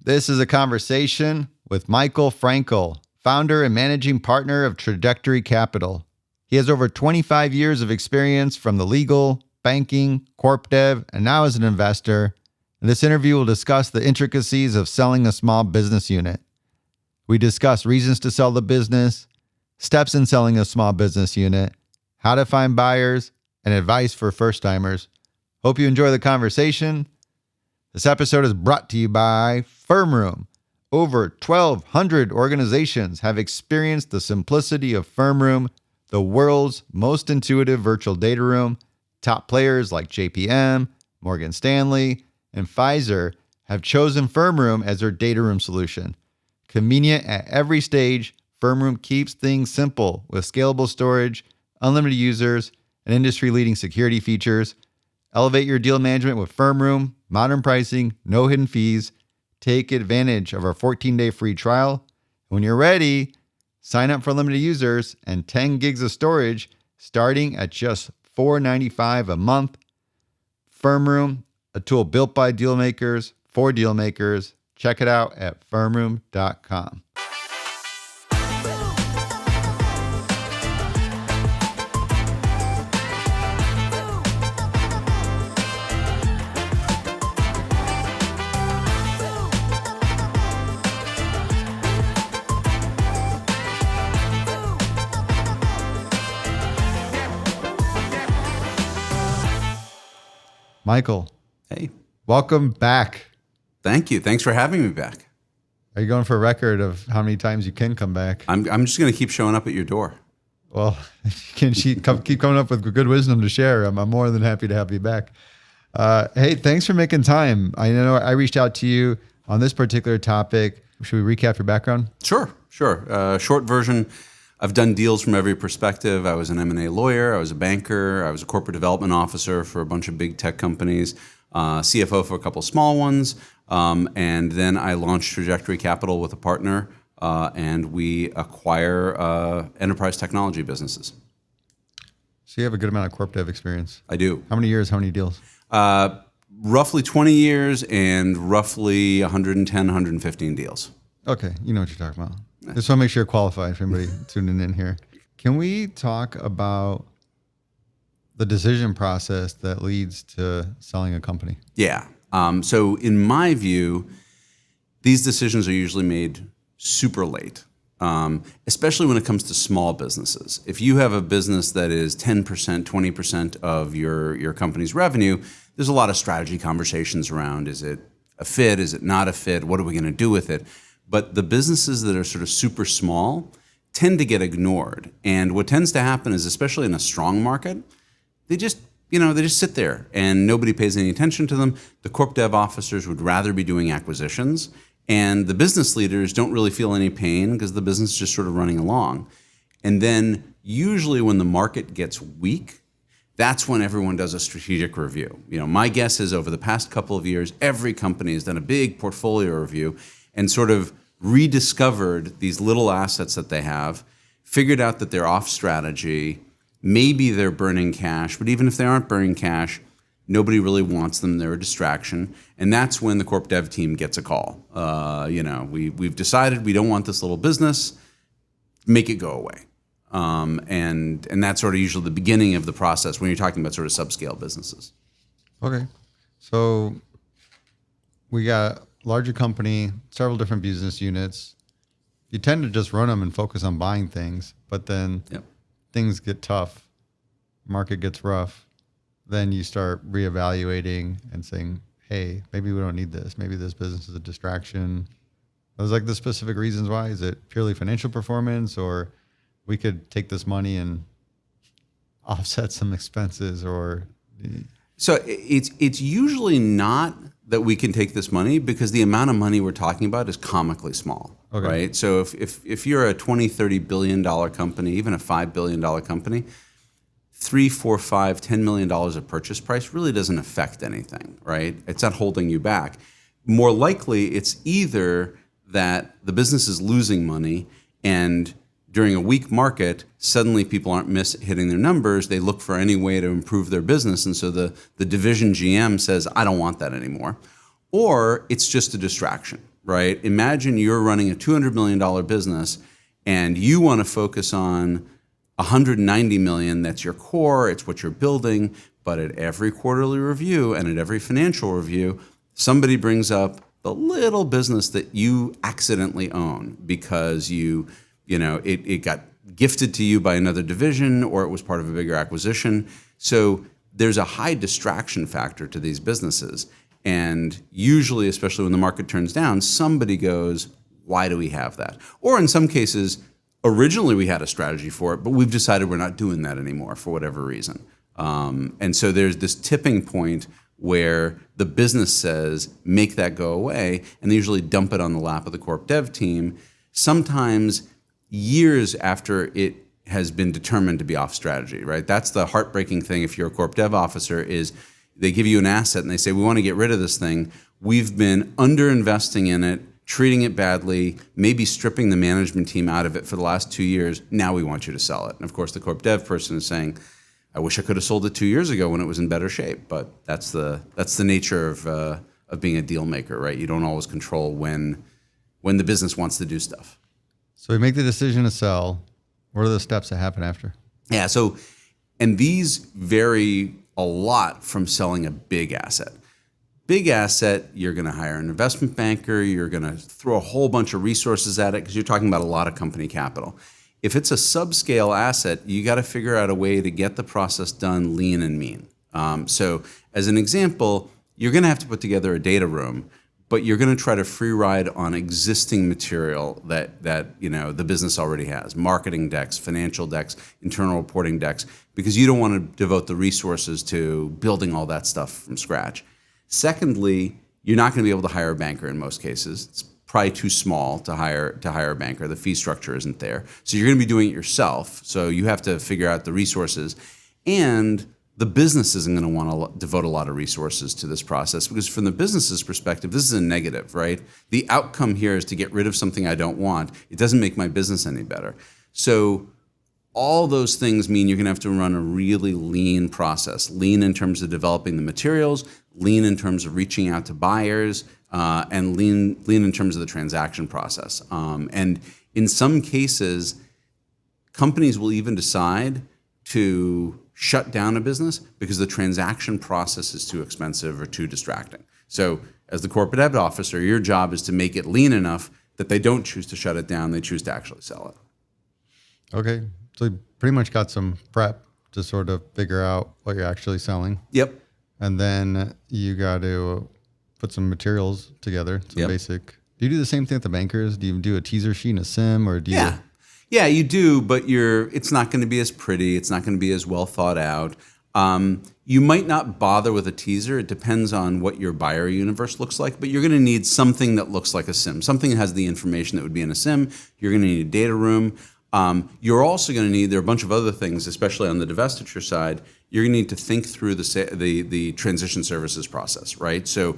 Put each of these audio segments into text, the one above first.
This is a conversation with Michael Frankel, founder and managing partner of Trajectory Capital. He has over 25 years of experience from the legal, banking, corp dev, and now as an investor. In this interview, we'll discuss the intricacies of selling a small business unit. We discuss reasons to sell the business, steps in selling a small business unit, how to find buyers, and advice for first-timers. Hope you enjoy the conversation. This episode is brought to you by FirmRoom. Over 1,200 organizations have experienced the simplicity of FirmRoom, the world's most intuitive virtual data room. Top players like JPM, Morgan Stanley, and Pfizer have chosen FirmRoom as their data room solution. Convenient at every stage, FirmRoom keeps things simple with scalable storage, unlimited users, and industry-leading security features. Elevate your deal management with FirmRoom, modern pricing, no hidden fees. Take advantage of our 14-day free trial. When you're ready, sign up for limited users and 10 gigs of storage starting at just $4.95 a month. FirmRoom, a tool built by deal makers for deal makers. Check it out at firmroom.com. Michael. Hey. Welcome back. Thank you. Thanks for having me back. Are you going for a record of how many times you can come back? I'm just going to keep showing up at your door. Well, if you can keep coming up with good wisdom to share, I'm more than happy to have you back. Hey, thanks for making time. I know I reached out to you on this particular topic. Should we recap your background? Sure. Short version, I've done deals from every perspective. I was an M&A lawyer. I was a banker. I was a corporate development officer for a bunch of big tech companies, CFO for a couple small ones. And then I launched Trajectory Capital with a partner, and we acquire enterprise technology businesses. So you have a good amount of corp dev experience. I do. How many years, how many deals? Roughly 20 years and roughly 110, 115 deals. Okay, you know what you're talking about. Just want to make sure you're qualified for anybody tuning in here. Can we talk about the decision process that leads to selling a company? Yeah. So in my view, these decisions are usually made super late, especially when it comes to small businesses. If you have a business that is 10%, 20% of your company's revenue, there's a lot of strategy conversations around, is it a fit? Is it not a fit? What are we going to do with it? But the businesses that are sort of super small tend to get ignored. And what tends to happen is, especially in a strong market, they just sit there and nobody pays any attention to them. The corp dev officers would rather be doing acquisitions, and the business leaders don't really feel any pain because the business is just sort of running along. And then usually when the market gets weak, that's when everyone does a strategic review. My guess is over the past couple of years, every company has done a big portfolio review and sort of rediscovered these little assets that they have, figured out that they're off strategy, maybe they're burning cash, but even if they aren't burning cash, nobody really wants them, they're a distraction. And that's when the corp dev team gets a call. We've decided we don't want this little business, make it go away. And that's sort of usually the beginning of the process when you're talking about sort of subscale businesses. Okay. So we got larger company, several different business units. You tend to just run them and focus on buying things, but then things get tough, market gets rough, then you start reevaluating and saying, hey, maybe we don't need this. Maybe this business is a distraction. Those like the specific reasons why? Is it purely financial performance, or we could take this money and offset some expenses? Or so it's usually not that we can take this money, because the amount of money we're talking about is comically small, right? So if you're a $20, $30 billion company, even a $5 billion company, $3, $4, $5, $10 million of purchase price really doesn't affect anything, right? It's not holding you back. More likely, it's either that the business is losing money, and during a weak market, suddenly people aren't hitting their numbers. They look for any way to improve their business, and so the division GM says, I don't want that anymore. Or it's just a distraction, right? Imagine you're running a $200 million business and you want to focus on $190 million. That's your core. It's what you're building. But at every quarterly review and at every financial review, somebody brings up the little business that you accidentally own because it got gifted to you by another division or it was part of a bigger acquisition. So there's a high distraction factor to these businesses. And usually, especially when the market turns down, somebody goes, why do we have that? Or in some cases, originally we had a strategy for it, but we've decided we're not doing that anymore for whatever reason. And so there's this tipping point where the business says, make that go away, and they usually dump it on the lap of the corp dev team, sometimes years after it has been determined to be off strategy, right? That's the heartbreaking thing if you're a corp dev officer is they give you an asset and they say, we want to get rid of this thing. We've been underinvesting in it, treating it badly, maybe stripping the management team out of it for the last 2 years. Now we want you to sell it. And of course, the corp dev person is saying, I wish I could have sold it 2 years ago when it was in better shape. But that's the nature of being a deal maker, right? You don't always control when the business wants to do stuff. So we make the decision to sell. What are the steps that happen after? Yeah. So, and these vary a lot from selling a big asset. Big asset, you're going to hire an investment banker. You're going to throw a whole bunch of resources at it because you're talking about a lot of company capital. If it's a subscale asset, you got to figure out a way to get the process done lean and mean. So as an example, you're going to have to put together a data room, but you're going to try to free ride on existing material that the business already has, marketing decks, financial decks, internal reporting decks, because you don't want to devote the resources to building all that stuff from scratch. Secondly, you're not going to be able to hire a banker in most cases. It's probably too small to hire a banker. The fee structure isn't there. So you're going to be doing it yourself. So you have to figure out the resources. And the business isn't going to want to devote a lot of resources to this process because from the business's perspective, this is a negative, right? The outcome here is to get rid of something I don't want. It doesn't make my business any better. So all those things mean you're going to have to run a really lean process, lean in terms of developing the materials, lean in terms of reaching out to buyers, and lean in terms of the transaction process. And in some cases, companies will even decide to shut down a business because the transaction process is too expensive or too distracting. So as the corporate dev officer, your job is to make it lean enough that they don't choose to shut it down, they choose to actually sell it. Okay, so you pretty much got some prep to sort of figure out what you're actually selling. Yep. And then you got to put some materials together, some basic. Do you do the same thing with the bankers? Do you do a teaser sheet and a sim, or do you? Yeah, you do, but it's not going to be as pretty. It's not going to be as well thought out. You might not bother with a teaser. It depends on what your buyer universe looks like, but you're going to need something that looks like a sim, something that has the information that would be in a sim. You're going to need a data room. You're also going to need, there are a bunch of other things, especially on the divestiture side, you're going to need to think through the transition services process, right? So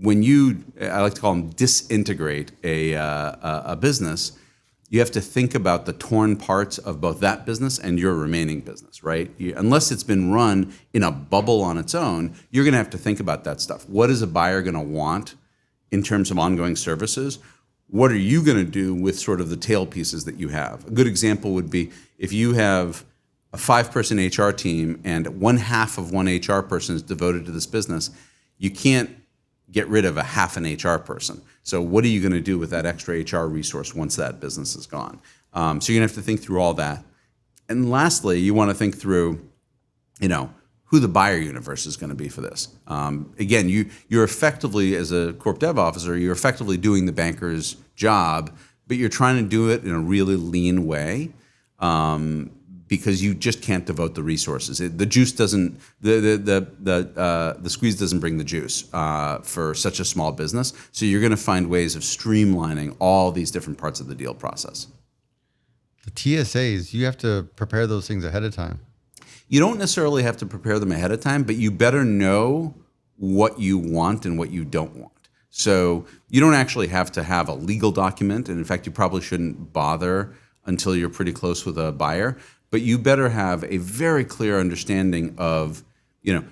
when I like to call them disintegrate a business, you have to think about the torn parts of both that business and your remaining business, right? Unless it's been run in a bubble on its own, you're going to have to think about that stuff. What is a buyer going to want in terms of ongoing services? What are you going to do with sort of the tail pieces that you have? A good example would be if you have a 5-person HR team and one half of one HR person is devoted to this business, you can't get rid of a half an HR person. So what are you going to do with that extra HR resource once that business is gone? So you're going to have to think through all that. And lastly, you want to think through, who the buyer universe is going to be for this. Again, you're effectively, as a corp dev officer, you're effectively doing the banker's job, but you're trying to do it in a really lean way. Because you just can't devote the resources. The juice doesn't, the squeeze doesn't bring the juice for such a small business. So you're going to find ways of streamlining all these different parts of the deal process. The TSAs, you have to prepare those things ahead of time. You don't necessarily have to prepare them ahead of time, but you better know what you want and what you don't want. So you don't actually have to have a legal document. And in fact, you probably shouldn't bother until you're pretty close with a buyer. But you better have a very clear understanding of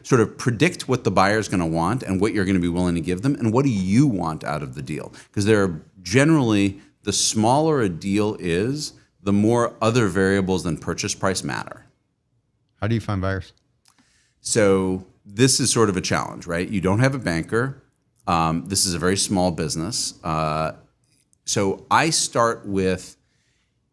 sort of predict what the buyer is going to want and what you're going to be willing to give them, and what do you want out of the deal? Because there are generally, the smaller a deal is, the more other variables than purchase price matter. How do you find buyers? So this is sort of a challenge, right? You don't have a banker. This is a very small business. So I start with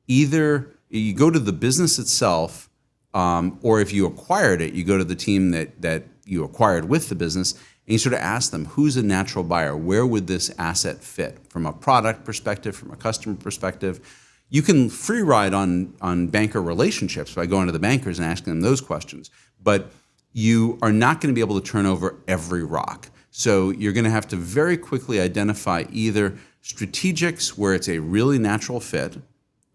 either you go to the business itself, or if you acquired it, you go to the team that you acquired with the business, and you sort of ask them, who's a natural buyer? Where would this asset fit from a product perspective, from a customer perspective? You can free ride on banker relationships by going to the bankers and asking them those questions, but you are not going to be able to turn over every rock. So you're going to have to very quickly identify either strategics where it's a really natural fit,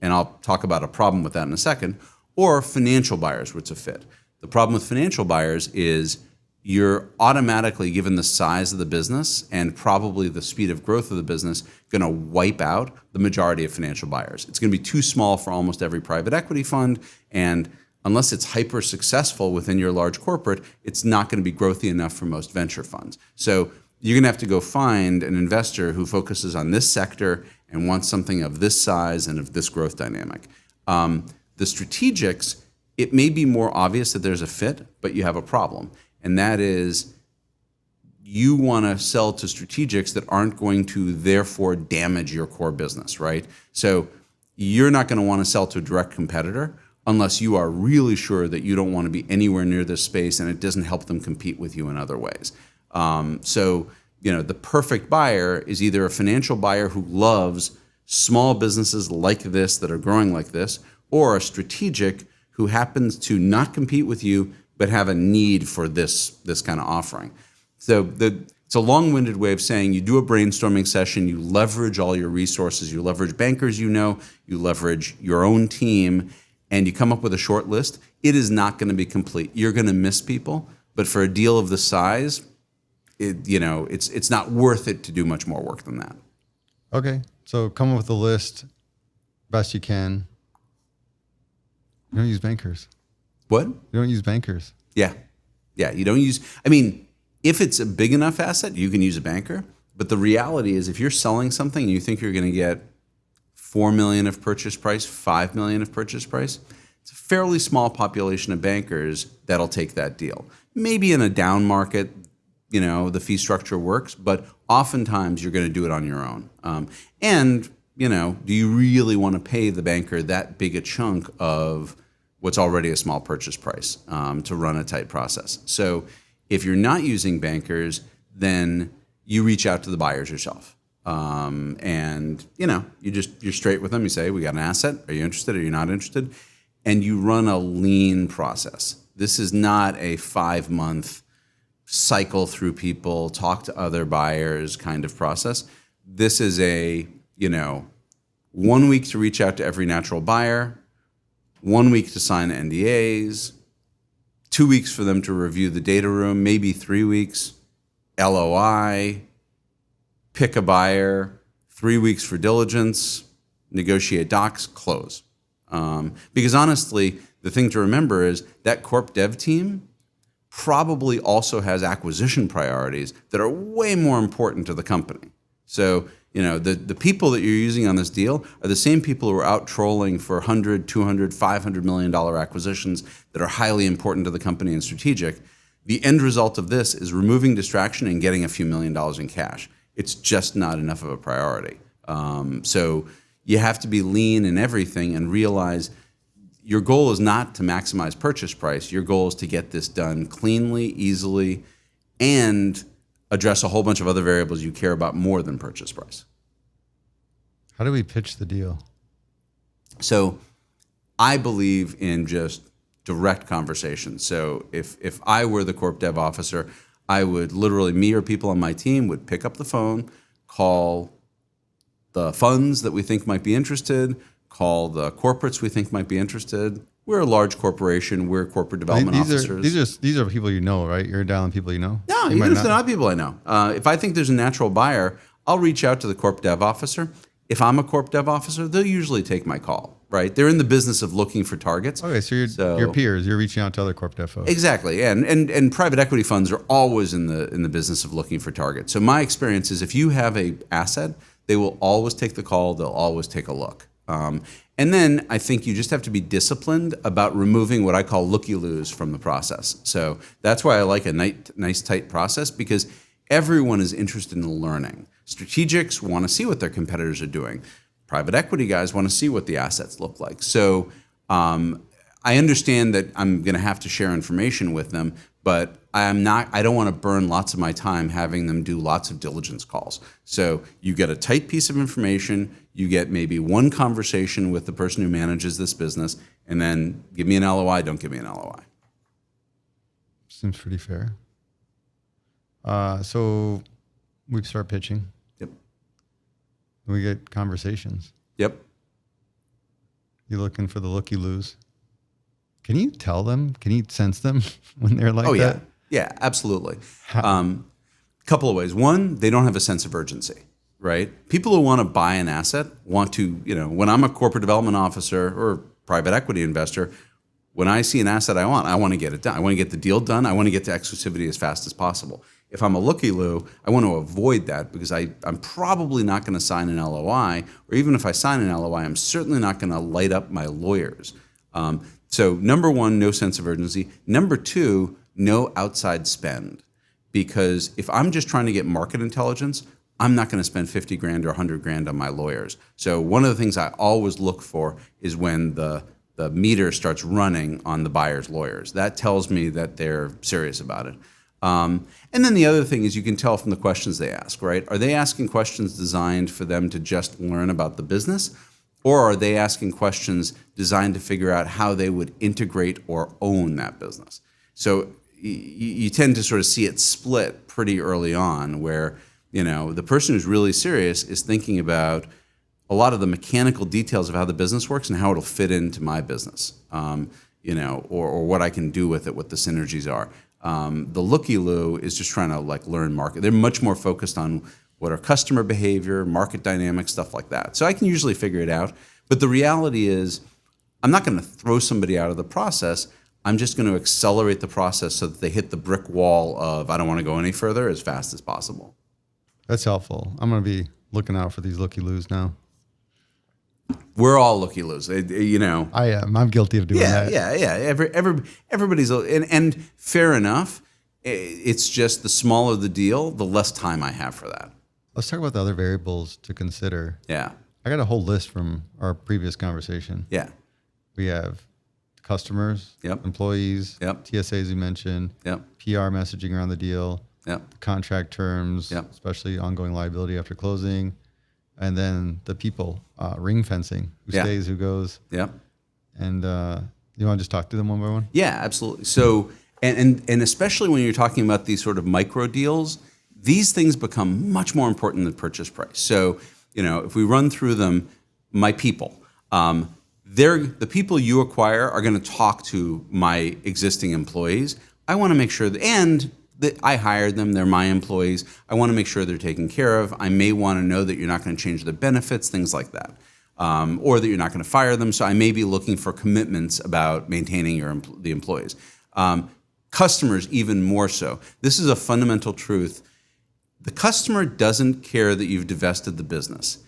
and I'll talk about a problem with that in a second, or financial buyers where it's a fit. The problem with financial buyers is you're automatically, given the size of the business and probably the speed of growth of the business, going to wipe out the majority of financial buyers. It's going to be too small for almost every private equity fund, and unless it's hyper successful within your large corporate, it's not going to be growthy enough for most venture funds. So you're going to have to go find an investor who focuses on this sector and wants something of this size and of this growth dynamic. The strategics, it may be more obvious that there's a fit, but you have a problem. And that is, you want to sell to strategics that aren't going to therefore damage your core business, right? So you're not going to want to sell to a direct competitor unless you are really sure that you don't want to be anywhere near this space and it doesn't help them compete with you in other ways. So the perfect buyer is either a financial buyer who loves small businesses like this that are growing like this, or a strategic who happens to not compete with you but have a need for this kind of offering. So it's a long-winded way of saying you do a brainstorming session, you leverage all your resources, you leverage bankers you leverage your own team, and you come up with a short list. It is not going to be complete. You're going to miss people, but for a deal of this size, it's not worth it to do much more work than that. Okay, so come up with a list best you can. You don't use bankers. What? You don't use bankers. Yeah, you don't use, if it's a big enough asset, you can use a banker, but the reality is if you're selling something and you think you're going to get $4 million of purchase price, $5 million of purchase price, it's a fairly small population of bankers that'll take that deal. Maybe in a down market, the fee structure works, but oftentimes you're going to do it on your own. Do you really want to pay the banker that big a chunk of what's already a small purchase price to run a tight process? So if you're not using bankers, then you reach out to the buyers yourself. You're straight with them. You say, we got an asset. Are you interested? Are you not interested? And you run a lean process. This is not a 5-month cycle through people, talk to other buyers kind of process. This is a, 1 week to reach out to every natural buyer, 1 week to sign NDAs, 2 weeks for them to review the data room, maybe 3 weeks, LOI, pick a buyer, 3 weeks for diligence, negotiate docs, close. Because honestly, the thing to remember is that corp dev team probably also has acquisition priorities that are way more important to the company. So, the people that you're using on this deal are the same people who are out trolling for $100, $200, $500 million acquisitions that are highly important to the company and strategic. The end result of this is removing distraction and getting a few $1 million in cash. It's just not enough of a priority. So you have to be lean in everything and realize your goal is not to maximize purchase price. Your goal is to get this done cleanly, easily, and address a whole bunch of other variables you care about more than purchase price. How do we pitch the deal? So I believe in just direct conversation. So if I were the corp dev officer, I would literally, me or people on my team would pick up the phone, call the funds that we think might be interested, call the corporates we think might be interested. We're a large corporation. We're corporate development officers. These are people you know, right? You're dialing people you know? No, even if they're not people I know. If I think there's a natural buyer, I'll reach out to the corp dev officer. If I'm a corp dev officer, they'll usually take my call, right? They're in the business of looking for targets. Okay, so your peers, you're reaching out to other corp dev folks. Exactly, and private equity funds are always in the business of looking for targets. So my experience is if you have a asset, they will always take the call. They'll always take a look. And then I think you just have to be disciplined about removing what I call looky-loos from the process. So that's why I like a nice tight process, because everyone is interested in learning. Strategics want to see what their competitors are doing. Private equity guys want to see what the assets look like. So I understand that I'm going to have to share information with them, but I don't want to burn lots of my time having them do lots of diligence calls. So you get a tight piece of information, you get maybe one conversation with the person who manages this business, and then give me an LOI, don't give me an LOI. Seems pretty fair. So we start pitching. Yep. We get conversations. Yep. You're looking for the looky-loos. Can you tell them? Can you sense them when they're like that? Oh, yeah. Yeah, absolutely. Couple of ways. One, they don't have a sense of urgency, right? People who want to buy an asset want to, when I'm a corporate development officer or private equity investor, when I see an asset I want to get it done. I want to get the deal done. I want to get to exclusivity as fast as possible. If I'm a looky-loo, I want to avoid that because I'm probably not going to sign an LOI, or even if I sign an LOI, I'm certainly not going to light up my lawyers. So number one, no sense of urgency. Number two, no outside spend. Because if I'm just trying to get market intelligence, I'm not going to spend 50 grand or 100 grand on my lawyers. So one of the things I always look for is when the meter starts running on the buyer's lawyers. That tells me that they're serious about it. And then the other thing is you can tell from the questions they ask, right? Are they asking questions designed for them to just learn about the business? Or are they asking questions designed to figure out how they would integrate or own that business? So you tend to sort of see it split pretty early on where, the person who's really serious is thinking about a lot of the mechanical details of how the business works and how it'll fit into my business, or what I can do with it, what the synergies are. The looky-loo is just trying to learn market. They're much more focused on what are customer behavior, market dynamics, stuff like that. So I can usually figure it out. But the reality is I'm not going to throw somebody out of the process. I'm just going to accelerate the process so that they hit the brick wall of I don't want to go any further as fast as possible. That's helpful. I'm going to be looking out for these looky-loos now. We're all looky-loos, I am. I'm guilty of doing that. Yeah. Everybody's, and fair enough. It's just the smaller the deal, the less time I have for that. Let's talk about the other variables to consider. Yeah. I got a whole list from our previous conversation. Yeah. We have customers, Yep. employees, Yep. TSAs you mentioned, Yep. PR messaging around the deal, Yep. contract terms, Yep. especially ongoing liability after closing, and then the people, ring fencing, who Yeah. stays, who goes. Yep. And you want to just talk through them one by one? Yeah, absolutely. So, and especially when you're talking about these sort of micro deals, these things become much more important than purchase price. So, if we run through them, my people, the people you acquire are going to talk to my existing employees. I want to make sure that I hired them, they're my employees. I want to make sure they're taken care of. I may want to know that you're not going to change their benefits, things like that. Or that you're not going to fire them. So I may be looking for commitments about maintaining the employees. Customers, even more so. This is a fundamental truth. The customer doesn't care that you've divested the business.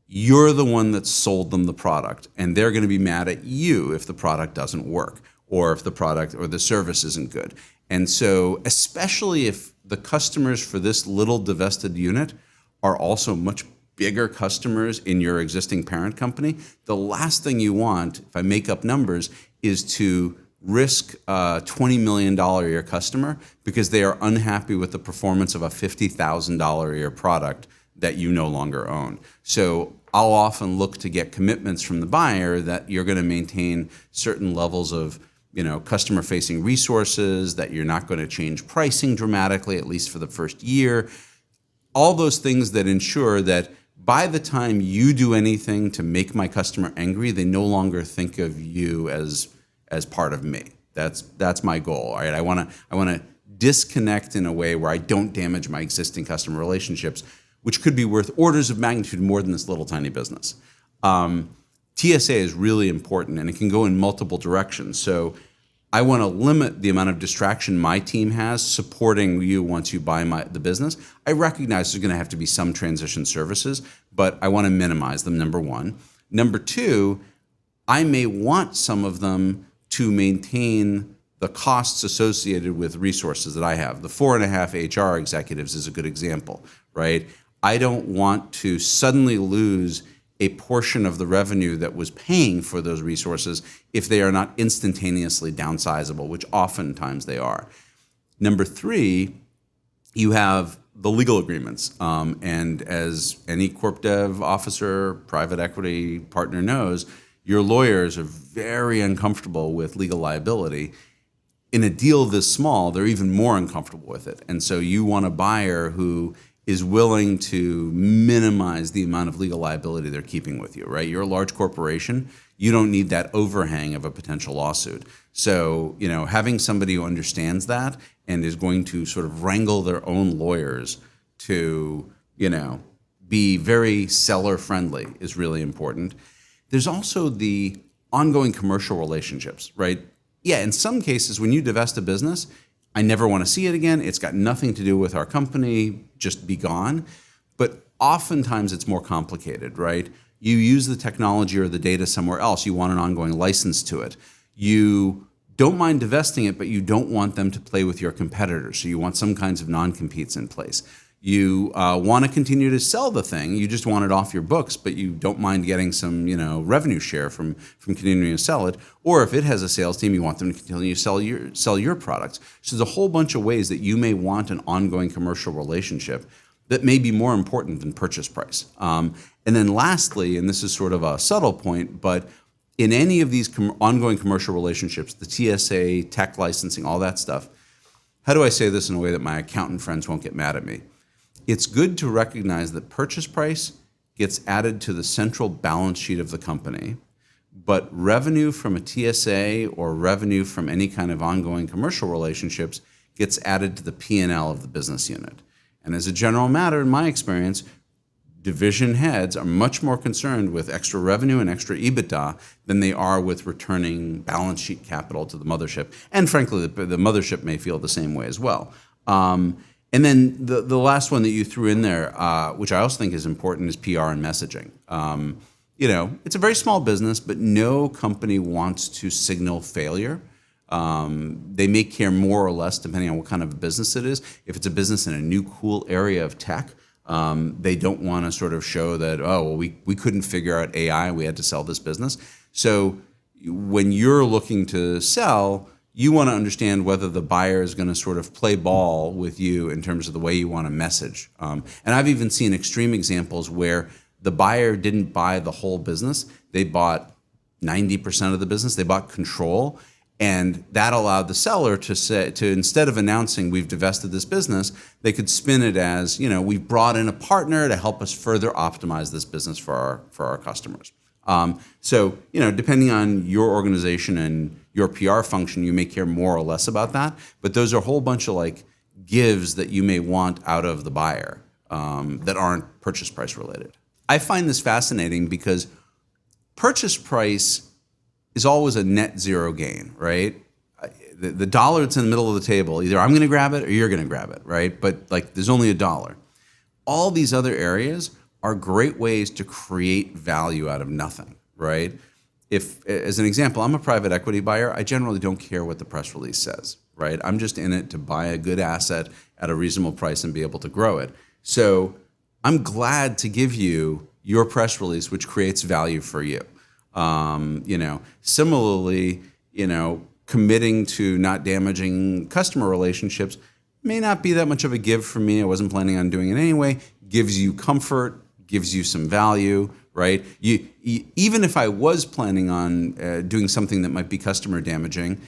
You're the one that sold them the product, and they're going to be mad at you if the product doesn't work, or if the product or the service isn't good. And so, especially if the customers for this little divested unit are also much bigger customers in your existing parent company, the last thing you want, if I make up numbers, is to risk a $20 million a year customer because they are unhappy with the performance of a $50,000 a year product that you no longer own. So I'll often look to get commitments from the buyer that you're going to maintain certain levels of customer-facing resources, that you're not going to change pricing dramatically, at least for the first year. All those things that ensure that by the time you do anything to make my customer angry, they no longer think of you as part of me. That's my goal. All right, I want to disconnect in a way where I don't damage my existing customer relationships, which could be worth orders of magnitude more than this little tiny business. TSA is really important, and it can go in multiple directions. So I want to limit the amount of distraction my team has supporting you once you buy the business. I recognize there's going to have to be some transition services, but I want to minimize them, number one. Number two, I may want some of them to maintain the costs associated with resources that I have. The 4.5 HR executives is a good example, right? I don't want to suddenly lose a portion of the revenue that was paying for those resources if they are not instantaneously downsizable, which oftentimes they are. Number three, you have the legal agreements. And as any corp dev officer, private equity partner knows, your lawyers are very uncomfortable with legal liability. In a deal this small, they're even more uncomfortable with it. And so you want a buyer who is willing to minimize the amount of legal liability they're keeping with you, right? You're a large corporation. You don't need that overhang of a potential lawsuit. So, having somebody who understands that and is going to sort of wrangle their own lawyers to, be very seller friendly is really important. There's also the ongoing commercial relationships, right? Yeah, in some cases, when you divest a business, I never want to see it again. It's got nothing to do with our company. Just be gone. But oftentimes it's more complicated, right? You use the technology or the data somewhere else. You want an ongoing license to it. You don't mind divesting it, but you don't want them to play with your competitors. So you want some kinds of non-competes in place. You want to continue to sell the thing. You just want it off your books, but you don't mind getting some, revenue share from continuing to sell it. Or if it has a sales team, you want them to continue to sell your products. So there's a whole bunch of ways that you may want an ongoing commercial relationship that may be more important than purchase price. And then lastly, and this is sort of a subtle point, but in any of these ongoing commercial relationships, the TSA, tech licensing, all that stuff, how do I say this in a way that my accountant friends won't get mad at me? It's good to recognize that purchase price gets added to the central balance sheet of the company, but revenue from a TSA or revenue from any kind of ongoing commercial relationships gets added to the P&L of the business unit. And as a general matter, in my experience, division heads are much more concerned with extra revenue and extra EBITDA than they are with returning balance sheet capital to the mothership. And frankly, the mothership may feel the same way as well. And then the last one that you threw in there, which I also think is important, is PR and messaging. It's a very small business, but no company wants to signal failure. They may care more or less depending on what kind of a business it is. If it's a business in a new cool area of tech, they don't want to sort of show that, we couldn't figure out AI, we had to sell this business. So when you're looking to sell, you want to understand whether the buyer is going to sort of play ball with you in terms of the way you want to message. And I've even seen extreme examples where the buyer didn't buy the whole business. They bought 90% of the business. They bought control. And that allowed the seller to instead of announcing we've divested this business, they could spin it as, we've brought in a partner to help us further optimize this business for our customers. So, depending on your organization and your PR function, you may care more or less about that. But those are a whole bunch of gives that you may want out of the buyer that aren't purchase price related. I find this fascinating because purchase price is always a net zero gain, right? The dollar that's in the middle of the table, either I'm going to grab it or you're going to grab it, right? But there's only $1. All these other areas are great ways to create value out of nothing, right? If, as an example, I'm a private equity buyer, I generally don't care what the press release says, right? I'm just in it to buy a good asset at a reasonable price and be able to grow it. So I'm glad to give you your press release, which creates value for you. Similarly, committing to not damaging customer relationships may not be that much of a give for me. I wasn't planning on doing it anyway. Gives you comfort, gives you some value, right? You even if I was planning on doing something that might be customer damaging,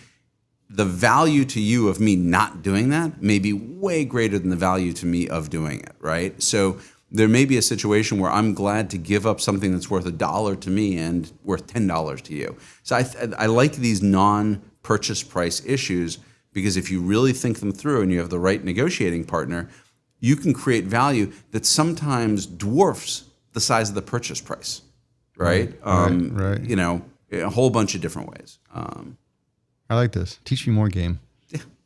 the value to you of me not doing that may be way greater than the value to me of doing it, right? So there may be a situation where I'm glad to give up something that's worth $1 to me and worth $10 to you. So I like these non-purchase price issues because if you really think them through and you have the right negotiating partner, you can create value that sometimes dwarfs the size of the purchase price, right? Right. You know, a whole bunch of different ways. I like this. Teach me more game.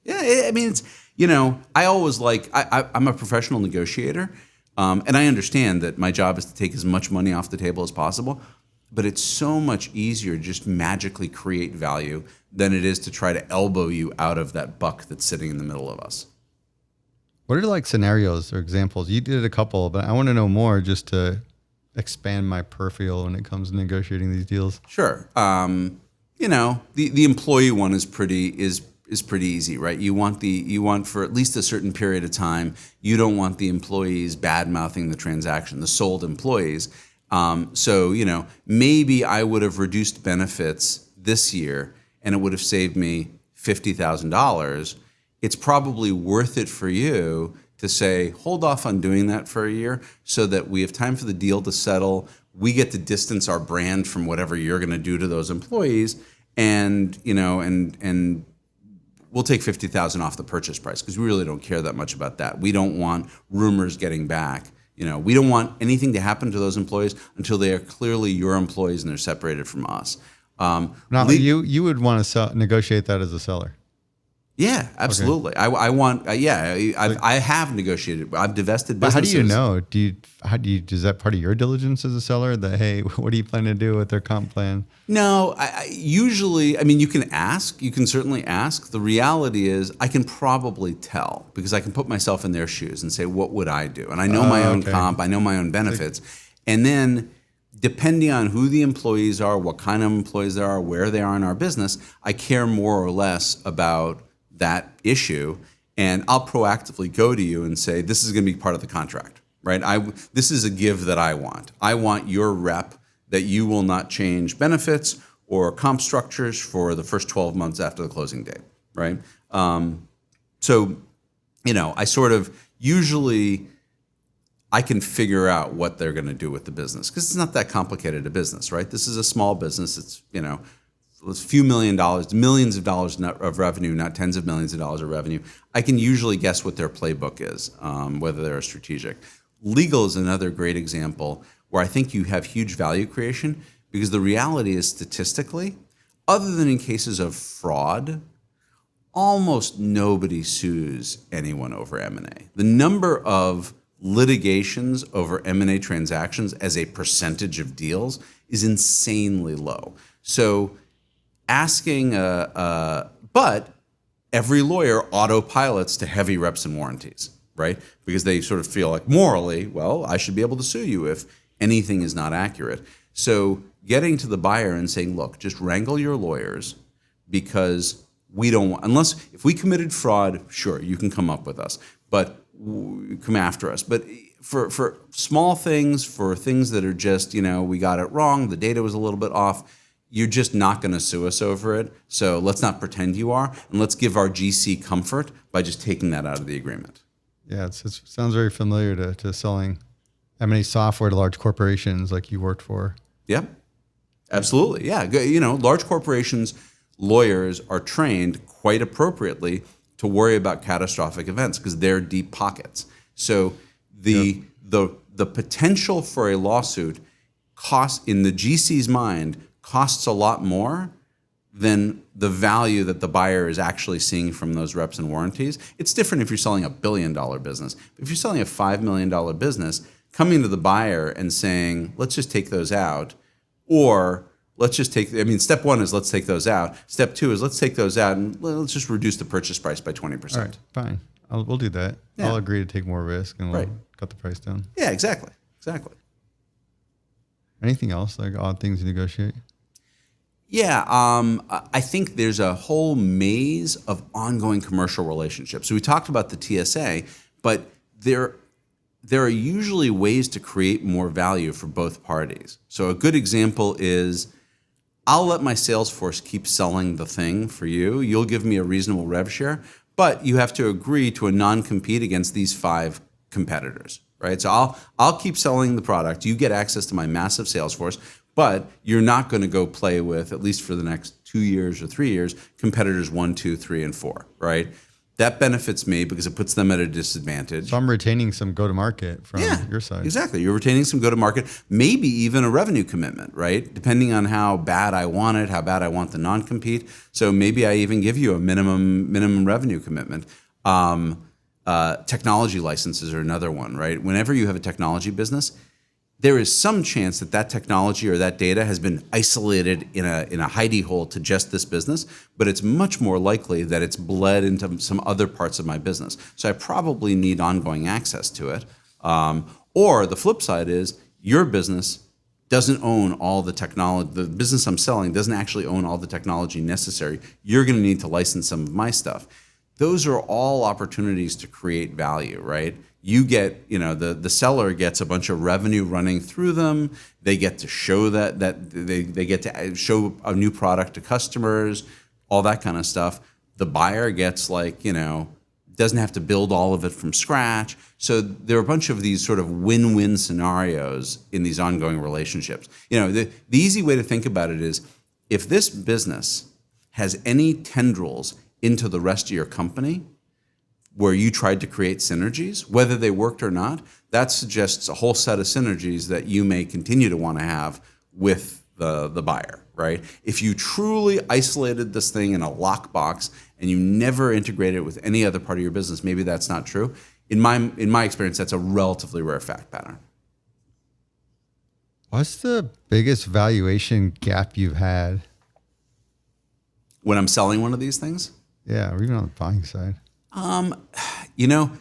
Yeah, I mean, it's, you know, I always like, I'm a professional negotiator, and I understand that my job is to take as much money off the table as possible, but it's so much easier to just magically create value than it is to try to elbow you out of that buck that's sitting in the middle of us. What are like scenarios or examples? You did a couple, but I want to know more just to expand my peripheral when it comes to negotiating these deals. Sure. You know, the employee one is pretty easy, right? You want for at least a certain period of time, you don't want the employees bad mouthing the transaction, the sold employees. So, you know, maybe I would have reduced benefits this year and it would have saved me $50,000. It's probably worth it for you to say, hold off on doing that for a year so that we have time for the deal to settle. We get to distance our brand from whatever you're going to do to those employees. And, you know, and we'll take $50,000 off the purchase price because we really don't care that much about that. We don't want rumors getting back. You know, we don't want anything to happen to those employees until they are clearly your employees and they're separated from us. Now, you would want to negotiate that as a seller. Yeah, absolutely. Okay. I want. I have negotiated. I've divested businesses. But how do you know? Is that part of your diligence as a seller? That hey, what do you plan to do with their comp plan? No, I usually. I mean, you can ask. You can certainly ask. The reality is, I can probably tell because I can put myself in their shoes and say, what would I do? And I know my own comp. I know my own benefits, and then, depending on who the employees are, what kind of employees there are, where they are in our business, I care more or less about that issue, and I'll proactively go to you and say, this is going to be part of the contract, right? This is a give that I want. I want your rep that you will not change benefits or comp structures for the first 12 months after the closing date, right? So, you know, I sort of usually I can figure out what they're going to do with the business because it's not that complicated a business, right? This is a small business. It's, you know, it's a few $1 million, millions of dollars of revenue, not tens of millions of dollars of revenue. I can usually guess what their playbook is, whether they're strategic. Legal is another great example where I think you have huge value creation because the reality is statistically, other than in cases of fraud, almost nobody sues anyone over M&A. The number of litigations over M&A transactions as a percentage of deals is insanely low. So asking, but every lawyer autopilots to heavy reps and warranties, right? Because they sort of feel like morally, well, I should be able to sue you if anything is not accurate. So getting to the buyer and saying, look, just wrangle your lawyers because we don't want, unless if we committed fraud, sure, you can come up with us, but come after us. But for small things, for things that are just, you know, we got it wrong, the data was a little bit off, you're just not going to sue us over it. So let's not pretend you are, and let's give our GC comfort by just taking that out of the agreement. Yeah, it sounds very familiar to selling M&A software to large corporations like you worked for. Yeah, absolutely. Yeah, you know, large corporations, lawyers are trained quite appropriately to worry about catastrophic events because they're deep pockets. So the potential for a lawsuit costs, in the GC's mind, costs a lot more than the value that the buyer is actually seeing from those reps and warranties. It's different if you're selling a $1 billion business. If you're selling a $5 million business, coming to the buyer and saying, let's just take those out, or let's just take, I mean, step one is let's take those out. Step two is let's take those out and let's just reduce the purchase price by 20%. All right, fine. We'll do that. Yeah. I'll agree to take more risk and we'll cut the price down. Yeah, exactly. Anything else, like odd things you negotiate? Yeah, I think there's a whole maze of ongoing commercial relationships. So we talked about the TSA, but there are usually ways to create more value for both parties. So a good example is I'll let my sales force keep selling the thing for you. You'll give me a reasonable rev share, but you have to agree to a non-compete against these 5 competitors, right? So I'll keep selling the product. You get access to my massive sales force, but you're not going to go play with, at least for the next 2 years or 3 years, competitors 1, 2, 3, and 4, right? That benefits me because it puts them at a disadvantage. So I'm retaining some go-to-market from your side. Exactly. You're retaining some go-to-market, maybe even a revenue commitment, right? Depending on how bad I want it, how bad I want the non-compete. So maybe I even give you a minimum revenue commitment. Technology licenses are another one, right? Whenever you have a technology business, there is some chance that that technology or that data has been isolated in a hidey hole to just this business, but it's much more likely that it's bled into some other parts of my business. So I probably need ongoing access to it. Or the flip side is your business doesn't own all the technology. The business I'm selling doesn't actually own all the technology necessary. You're going to need to license some of my stuff. Those are all opportunities to create value, right? You get, the seller gets a bunch of revenue running through them. They get to show that they get to show a new product to customers, all that kind of stuff. The buyer gets doesn't have to build all of it from scratch. So there are a bunch of these sort of win-win scenarios in these ongoing relationships. The easy way to think about it is if this business has any tendrils into the rest of your company, where you tried to create synergies, whether they worked or not, that suggests a whole set of synergies that you may continue to want to have with the buyer, right? If you truly isolated this thing in a lockbox and you never integrated it with any other part of your business, maybe that's not true. In my experience, that's a relatively rare fact pattern. What's the biggest valuation gap you've had? When I'm selling one of these things? Yeah, or even on the buying side.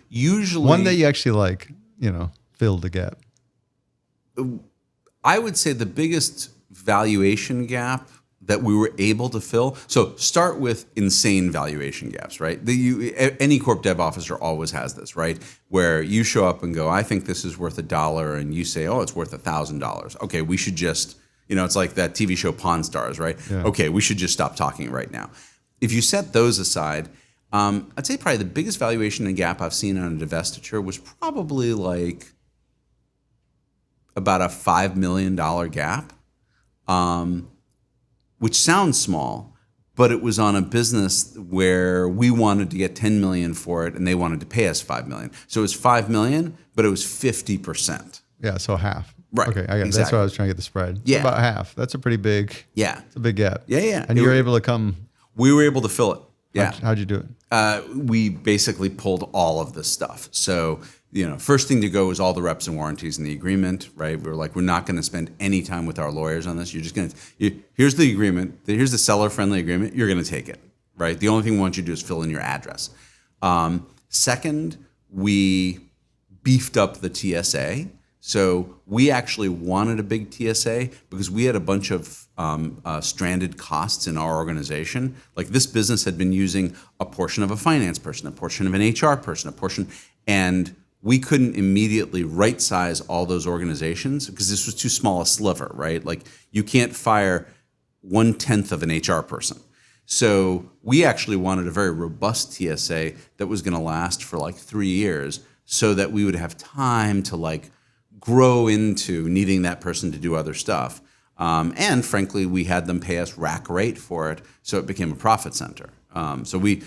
Usually one that you actually filled the gap. I would say the biggest valuation gap that we were able to fill. So start with insane valuation gaps, right? Any corp dev officer always has this, right? Where you show up and go, I think this is worth $1, and you say, oh, it's worth $1,000. Okay, we should just, it's like that TV show Pawn Stars, right? Yeah. Okay, we should just stop talking right now. If you set those aside, I'd say probably the biggest valuation and gap I've seen on a divestiture was probably about a $5 million gap, which sounds small, but it was on a business where we wanted to get $10 million for it and they wanted to pay us $5 million. So it was $5 million, but it was 50%. Yeah, so half. Right. Okay, I got it. That's why I was trying to get the spread. Yeah. About half. That's a pretty big. Yeah. It's a big gap. Yeah. And you were able to come. We were able to fill it. Yeah. How'd you do it? We basically pulled all of this stuff. So, first thing to go was all the reps and warranties in the agreement, right? We were like, we're not going to spend any time with our lawyers on this. You're just going to, here's the agreement. Here's the seller-friendly agreement. You're going to take it, right? The only thing we want you to do is fill in your address. Second, we beefed up the TSA. So we actually wanted a big TSA because we had a bunch of stranded costs in our organization. Like this business had been using a portion of a finance person, a portion of an HR person, and we couldn't immediately right size all those organizations because this was too small a sliver, right? Like you can't fire 1/10 of an HR person. So we actually wanted a very robust TSA that was going to last for 3 years so that we would have time to grow into needing that person to do other stuff. And frankly, we had them pay us rack rate for it, so it became a profit center. So we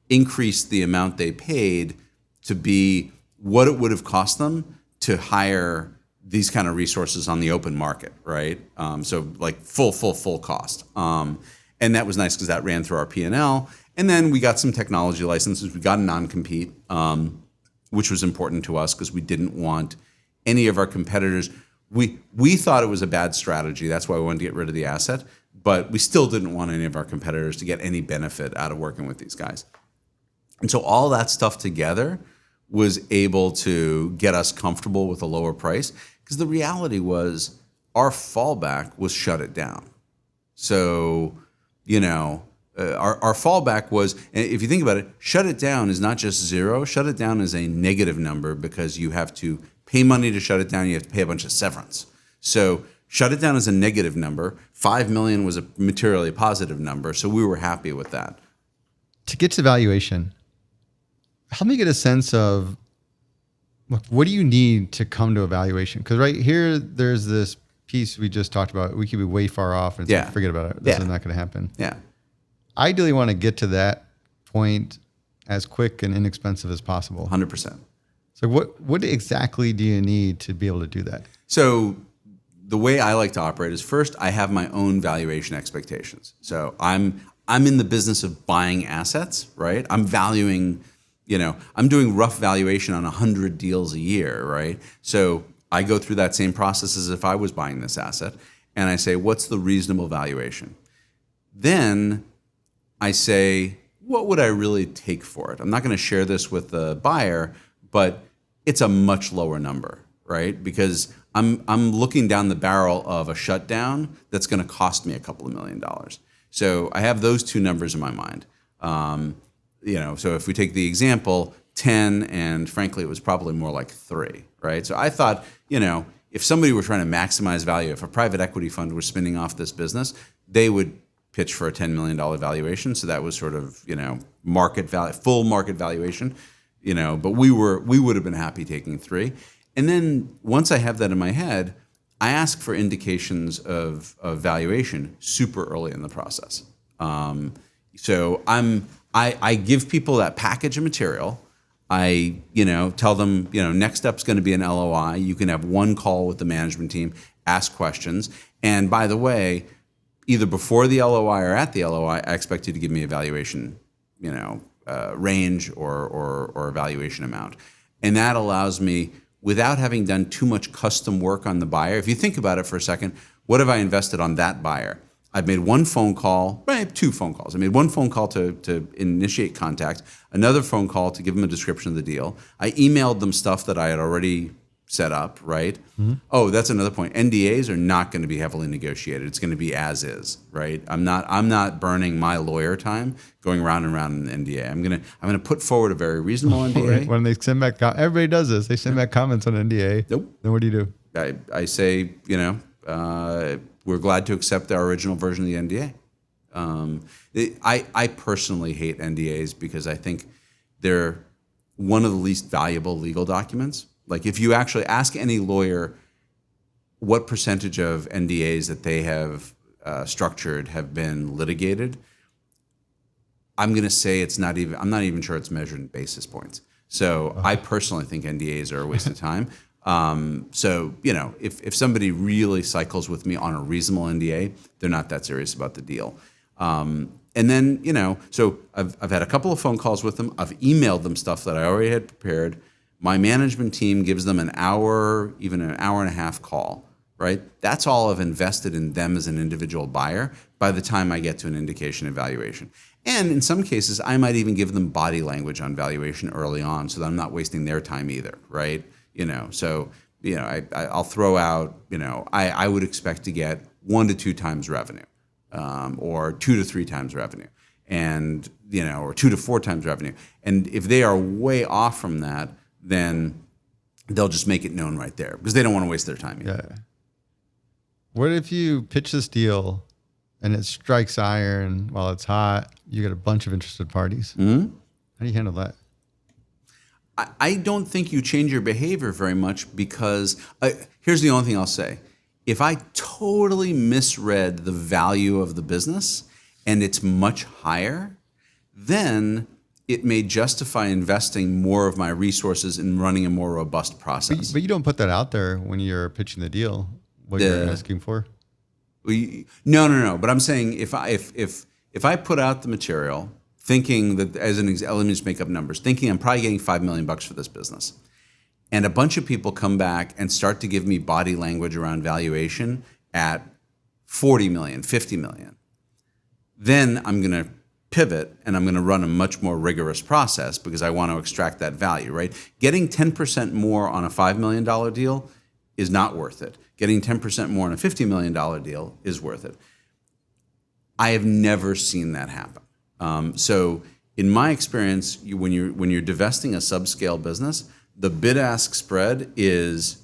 increased the amount they paid to be what it would have cost them to hire these kind of resources on the open market, right? So full cost. And that was nice because that ran through our P&L. And then we got some technology licenses. We got a non-compete, which was important to us because we didn't want any of our competitors. We thought it was a bad strategy. That's why we wanted to get rid of the asset. But we still didn't want any of our competitors to get any benefit out of working with these guys. And so all that stuff together was able to get us comfortable with a lower price because the reality was our fallback was shut it down. So, our fallback was, if you think about it, shut it down is not just zero. Shut it down is a negative number because you have to pay money to shut it down. You have to pay a bunch of severance. So shut it down is a negative number. 5 million was a materially positive number. So we were happy with that. To get to valuation, help me get a sense of what do you need to come to a valuation? Because right here, there's this piece we just talked about. We could be way far off and say, forget about it. This is not going to happen. Yeah. I ideally want to get to that point as quick and inexpensive as possible. 100%. So what exactly do you need to be able to do that? So the way I like to operate is, first, I have my own valuation expectations. So I'm in the business of buying assets, right? I'm valuing, I'm doing rough valuation on 100 deals a year, right? So I go through that same process as if I was buying this asset, and I say, what's the reasonable valuation? Then I say, what would I really take for it? I'm not going to share this with the buyer, but it's a much lower number, right? Because I'm looking down the barrel of a shutdown that's going to cost me a couple of $1 million. So I have those two numbers in my mind. So if we take the example, 10, and frankly, it was probably more like 3, right? So I thought, if somebody were trying to maximize value, if a private equity fund was spinning off this business, they would pitch for a $10 million valuation. So that was sort of, market value, full market valuation, but we would have been happy taking 3. And then once I have that in my head, I ask for indications of valuation super early in the process. So I give people that package of material. I tell them, next step's going to be an LOI. You can have one call with the management team, ask questions. And by the way, either before the LOI or at the LOI, I expect you to give me a valuation, range or a valuation amount. And that allows me, without having done too much custom work on the buyer. If you think about it for a second, what have I invested on that buyer? I've made one phone call, right, 2 phone calls. I made one phone call to initiate contact, another phone call to give them a description of the deal. I emailed them stuff that I had already set up, right? Mm-hmm. Oh, that's another point. NDAs are not going to be heavily negotiated. It's going to be as is, right? I'm not burning my lawyer time going round and round in NDA. I'm gonna put forward a very reasonable NDA. When they send back, everybody does this. They send back comments on NDA. Nope. Then what do you do? I say, we're glad to accept our original version of the NDA. I personally hate NDAs because I think they're one of the least valuable legal documents. Like, if you actually ask any lawyer what percentage of NDAs that they have structured have been litigated, I'm going to say I'm not even sure it's measured in basis points. So I personally think NDAs are a waste of time. If somebody really cycles with me on a reasonable NDA, they're not that serious about the deal. And then, so I've had a couple of phone calls with them. I've emailed them stuff that I already had prepared. My management team gives them an hour, even an hour and a half call, right? That's all I've invested in them as an individual buyer by the time I get to an indication of valuation. And in some cases, I might even give them body language on valuation early on so that I'm not wasting their time either, right? I'll throw out, I would expect to get 1 to 2 times revenue, or 2 to 3 times revenue, and, or 2 to 4 times revenue. And if they are way off from that, then they'll just make it known right there because they don't want to waste their time either. Yeah. What if you pitch this deal and it strikes iron while it's hot? You get a bunch of interested parties. Mm-hmm. How do you handle that? I don't think you change your behavior very much because here's the only thing I'll say. If I totally misread the value of the business and it's much higher, then it may justify investing more of my resources in running a more robust process. But you don't put that out there when you're pitching the deal, what you're asking for? No. But I'm saying if I put out the material thinking that, as an example, let me just make up numbers, thinking I'm probably getting $5 million for this business, and a bunch of people come back and start to give me body language around valuation at 40 million, 50 million, then I'm going to pivot and I'm going to run a much more rigorous process because I want to extract that value, right? Getting 10% more on a $5 million deal is not worth it. Getting 10% more on a $50 million deal is worth it. I have never seen that happen. So in my experience, when you're divesting a subscale business, the bid-ask spread is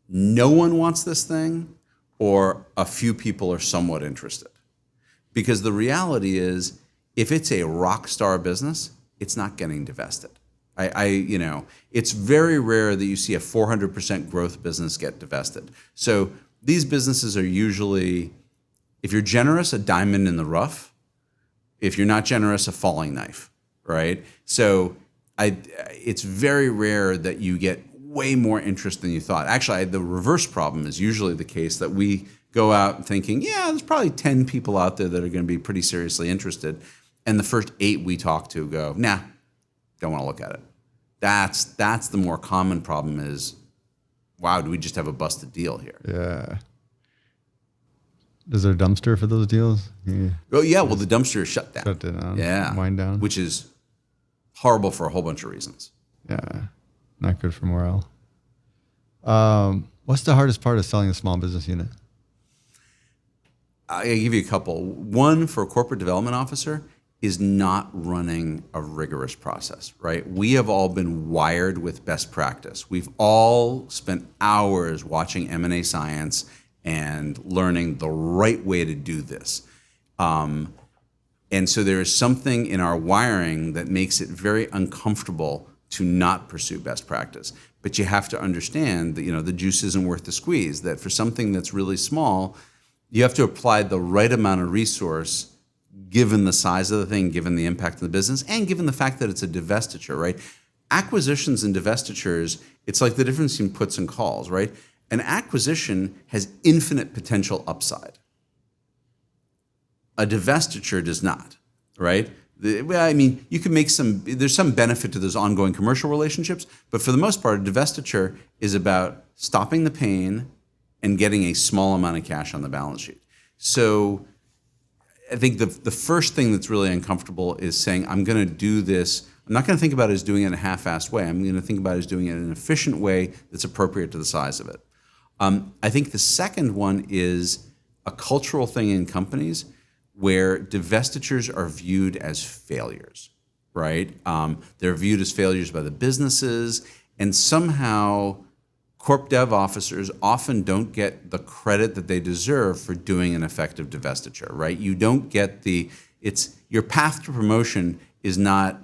no one wants this thing or a few people are somewhat interested. Because the reality is, if it's a rock star business, it's not getting divested. It's very rare that you see a 400% growth business get divested. So these businesses are usually, if you're generous, a diamond in the rough. If you're not generous, a falling knife, right? So it's very rare that you get way more interest than you thought. Actually, the reverse problem is usually the case, that we go out thinking, yeah, there's probably 10 people out there that are going to be pretty seriously interested. And the first 8 we talk to go, nah, don't want to look at it. That's the more common problem is, wow, do we just have a busted deal here? Yeah. Is there a dumpster for those deals? Yeah. Oh, yeah, well, the dumpster is shut down. Shut it down. Yeah. Wind down. Which is horrible for a whole bunch of reasons. Yeah. Not good for morale. What's the hardest part of selling a small business unit? I'll give you a couple. One, for a corporate development officer, is not running a rigorous process, right? We have all been wired with best practice. We've all spent hours watching M&A Science and learning the right way to do this. And so there is something in our wiring that makes it very uncomfortable to not pursue best practice. But you have to understand that, the juice isn't worth the squeeze, that for something that's really small, you have to apply the right amount of resource given the size of the thing, given the impact of the business, and given the fact that it's a divestiture, right? Acquisitions and divestitures, it's like the difference between puts and calls, right? An acquisition has infinite potential upside. A divestiture does not, right? You can make there's some benefit to those ongoing commercial relationships, but for the most part, a divestiture is about stopping the pain and getting a small amount of cash on the balance sheet. So I think the first thing that's really uncomfortable is saying, I'm going to do this. I'm not going to think about it as doing it in a half-assed way. I'm going to think about it as doing it in an efficient way that's appropriate to the size of it. I think the second one is a cultural thing in companies where divestitures are viewed as failures, right? They're viewed as failures by the businesses, and somehow corp dev officers often don't get the credit that they deserve for doing an effective divestiture, right? You don't get your path to promotion is not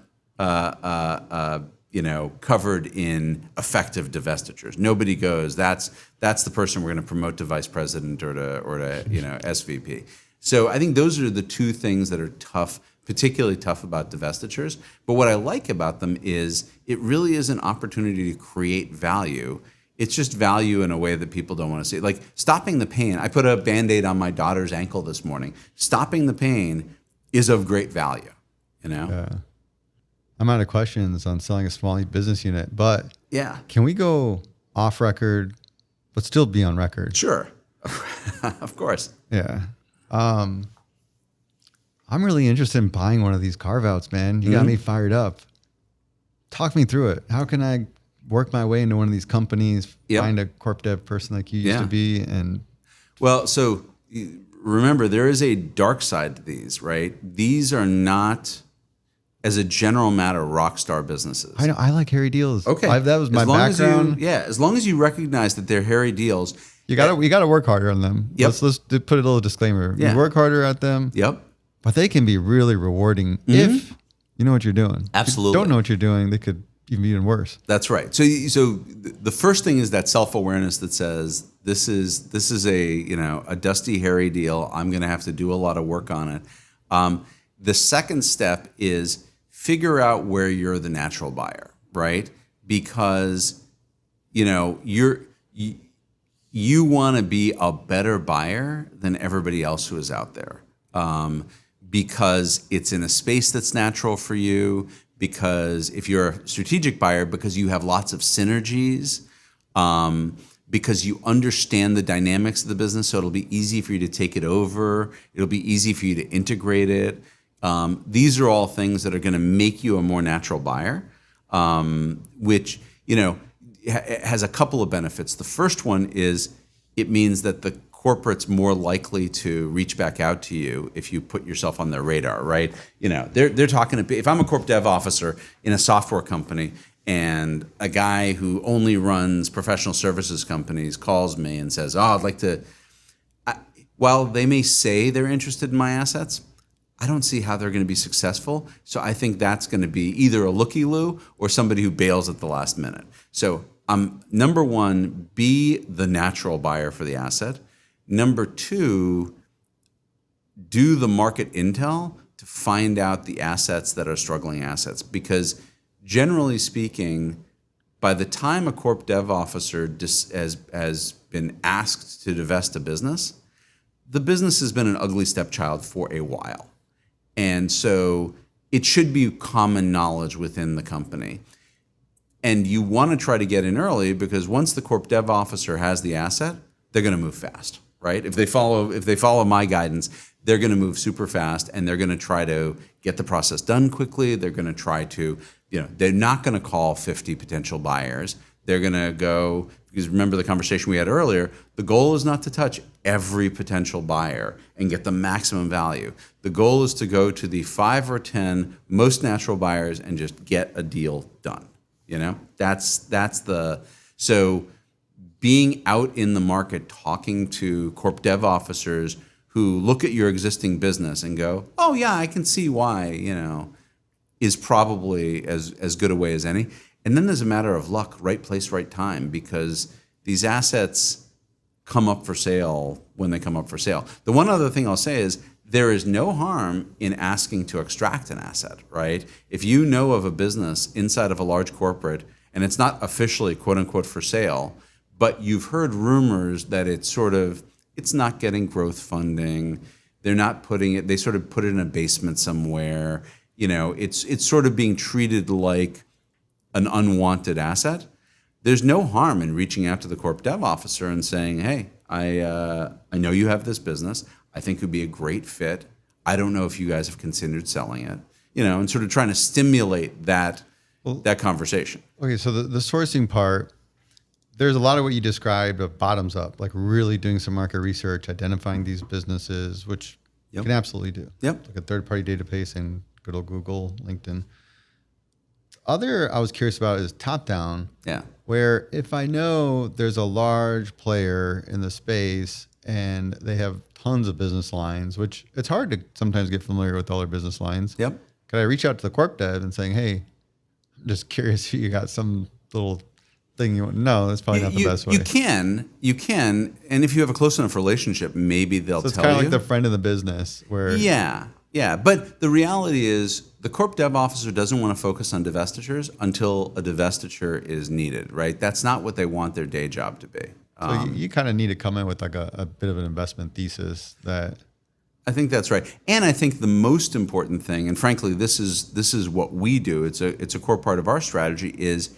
covered in effective divestitures. Nobody goes, that's the person we're going to promote to vice president or to SVP. So I think those are the two things that are tough, particularly tough about divestitures. But what I like about them is it really is an opportunity to create value. It's just value in a way that people don't want to see. Like stopping the pain. I put a Band-Aid on my daughter's ankle this morning. Stopping the pain is of great value, Yeah. I'm out of questions on selling a small business unit, but yeah, can we go off record, but still be on record? Sure. Of course. Yeah. I'm really interested in buying one of these carve-outs, man. You got me fired up. Talk me through it. How can I work my way into one of these companies, find a corp dev person like you used to be? Well, so remember, there is a dark side to these, right? These are not, as a general matter, rock star businesses. I know. I like hairy deals. Okay. That was my background. As long as you recognize that they're hairy deals. You gotta work harder on them. Yep. Let's put a little disclaimer. Yeah. You work harder at them. Yep. But they can be really rewarding if you know what you're doing. Absolutely. If you don't know what you're doing, they could even be even worse. That's right. So the first thing is that self-awareness that says this is a dusty, hairy deal. I'm going to have to do a lot of work on it. The second step is figure out where you're the natural buyer, right? Because you want to be a better buyer than everybody else who is out there, because it's in a space that's natural for you. Because if you're a strategic buyer, because you have lots of synergies, because you understand the dynamics of the business, so it'll be easy for you to take it over. It'll be easy for you to integrate it. These are all things that are going to make you a more natural buyer, which has a couple of benefits. The first one is it means that the corporate's more likely to reach back out to you if you put yourself on their radar, right? They're talking to, if I'm a corp dev officer in a software company and a guy who only runs professional services companies calls me and says, I'd like to, while they may say they're interested in my assets, I don't see how they're going to be successful. So I think that's going to be either a looky-loo or somebody who bails at the last minute. So number one, be the natural buyer for the asset. Number two, do the market intel, to find out the assets that are struggling assets, because generally speaking, by the time a corp dev officer has been asked to divest a business, the business has been an ugly stepchild for a while. And so it should be common knowledge within the company. And you want to try to get in early, because once the corp dev officer has the asset, they're going to move fast, right? If they follow my guidance, they're going to move super fast, and they're going to try to get the process done quickly. They're going to try to, they're not going to call 50 potential buyers. They're going to go, because remember the conversation we had earlier, the goal is not to touch every potential buyer and get the maximum value. The goal is to go to the 5 or 10 most natural buyers and just get a deal done. So being out in the market talking to corp dev officers who look at your existing business and go, oh yeah, I can see why, is probably as good a way as any. And then there's a matter of luck, right place, right time, because these assets come up for sale when they come up for sale. The one other thing I'll say is there is no harm in asking to extract an asset, right? If you know of a business inside of a large corporate and it's not officially quote unquote for sale, but you've heard rumors that it's not getting growth funding. They're not putting it, they sort of put it in a basement somewhere. It's sort of being treated like an unwanted asset. There's no harm in reaching out to the corp dev officer and saying, hey, I know you have this business. I think it would be a great fit. I don't know if you guys have considered selling it, and sort of trying to stimulate that conversation. Okay, so the sourcing part, there's a lot of what you described of bottoms up, like really doing some market research, identifying these businesses, which you can absolutely do. Yep. Like a third-party database and good old Google, LinkedIn. Other I was curious about is top-down. Yeah. Where if I know there's a large player in the space and they have tons of business lines, which it's hard to sometimes get familiar with all their business lines. Yep. Could I reach out to the corp dev and saying, hey, I'm just curious if you got some little thing you want? No, that's probably not the best way. You can. And if you have a close enough relationship, maybe they'll tell you. It's kind of like the friend of the business where. Yeah. But the reality is the corp dev officer doesn't want to focus on divestitures until a divestiture is needed, right? That's not what they want their day job to be. So you kind of need to come in with like a bit of an investment thesis that. I think that's right. And I think the most important thing, and frankly, this is what we do. It's a core part of our strategy is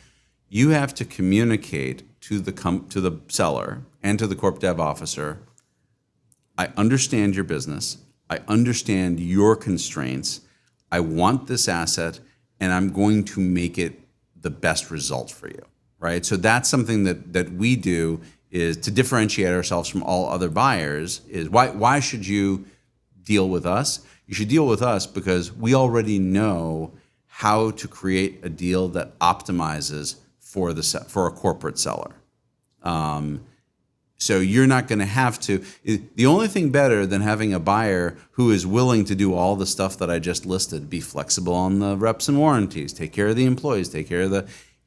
you have to communicate to the seller and to the corp dev officer, I understand your business. I understand your constraints. I want this asset, and I'm going to make it the best result for you, right? So that's something that we do is to differentiate ourselves from all other buyers is why should you deal with us? You should deal with us because we already know how to create a deal that optimizes for a corporate seller. So you're not going to have to. The only thing better than having a buyer who is willing to do all the stuff that I just listed, be flexible on the reps and warranties, take care of the employees,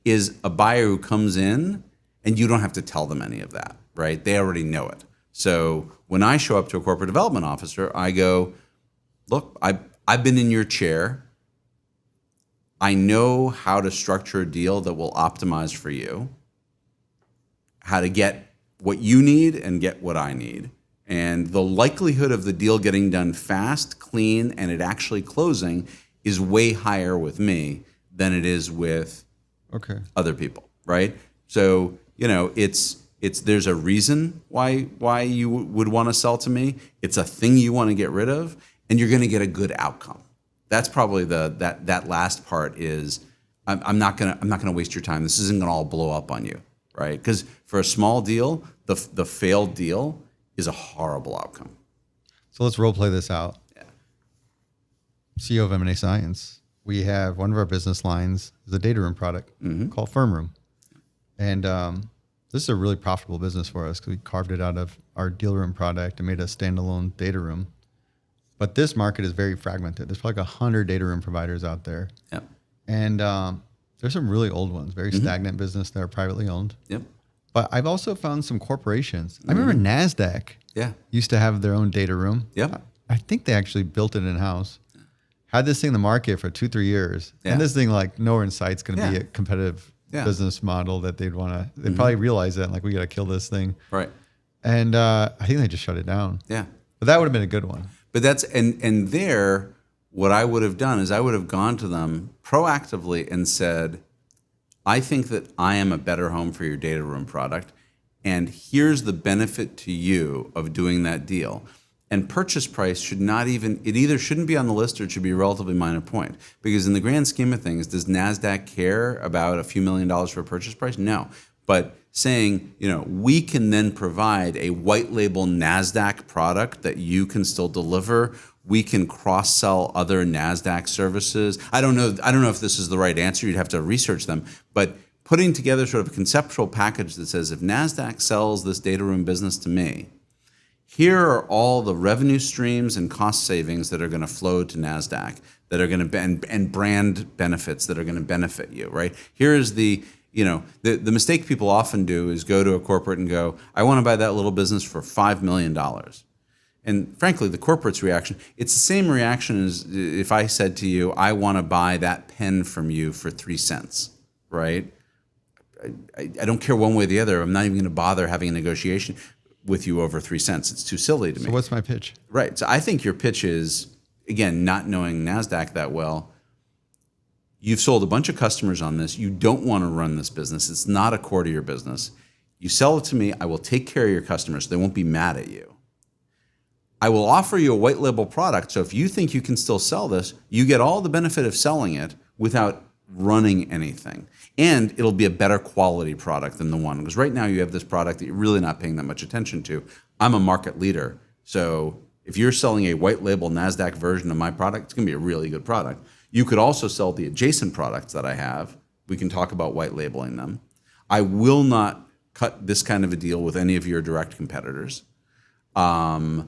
is a buyer who comes in and you don't have to tell them any of that, right? They already know it. So when I show up to a corporate development officer, I go, look, I've been in your chair. I know how to structure a deal that will optimize for you, how to get what you need and get what I need. And the likelihood of the deal getting done fast, clean, and it actually closing is way higher with me than it is with other people, right? So, there's a reason why you would want to sell to me. It's a thing you want to get rid of, and you're going to get a good outcome. That's probably that last part is I'm not gonna waste your time. This isn't gonna all blow up on you, right? Because for a small deal, the failed deal is a horrible outcome. So let's role play this out. Yeah. CEO of M&A Science. We have one of our business lines is a data room product called Firm Room, and this is a really profitable business for us because we carved it out of our deal room product and made a standalone data room. But this market is very fragmented. There's probably 100 data room providers out there. Yep. And there's some really old ones, very stagnant business that are privately owned. Yep. But I've also found some corporations. I remember NASDAQ used to have their own data room. Yep. I think they actually built it in-house. had this thing in the market for 2-3 years, Yeah. and this thing like nowhere in sight's going to be Yeah. a competitive Yeah. business model that they'd want to. They'd probably realize that, like, we got to kill this thing. Right. And I think they just shut it down. Yeah. But that would have been a good one. But that's and there, what I would have done is I would have gone to them proactively and said, I think that I am a better home for your data room product, and here's the benefit to you of doing that deal. And purchase price should not even, it either shouldn't be on the list or it should be a relatively minor point. Because in the grand scheme of things, does NASDAQ care about a few $1 million for a purchase price? No. But saying, we can then provide a white label NASDAQ product that you can still deliver. We can cross-sell other NASDAQ services. I don't know if this is the right answer. You'd have to research them. But putting together sort of a conceptual package that says, if NASDAQ sells this data room business to me, here are all the revenue streams and cost savings that are going to flow to NASDAQ, that are going to and brand benefits that are going to benefit you, right? Here is the mistake people often do is go to a corporate and go, I want to buy that little business for $5 million. And frankly, the corporate's reaction, it's the same reaction as if I said to you, I want to buy that pen from you for 3 cents, right? I don't care one way or the other. I'm not even going to bother having a negotiation with you over 3 cents. It's too silly to me. So what's my pitch? Right. So I think your pitch is, again, not knowing NASDAQ that well, you've sold a bunch of customers on this. You don't want to run this business. It's not a core to your business. You sell it to me. I will take care of your customers. They won't be mad at you. I will offer you a white label product. So if you think you can still sell this, you get all the benefit of selling it without running anything. And it'll be a better quality product than the one. Because right now you have this product that you're really not paying that much attention to. I'm a market leader. So if you're selling a white label NASDAQ version of my product, it's going to be a really good product. You could also sell the adjacent products that I have. We can talk about white labeling them. I will not cut this kind of a deal with any of your direct competitors. I'd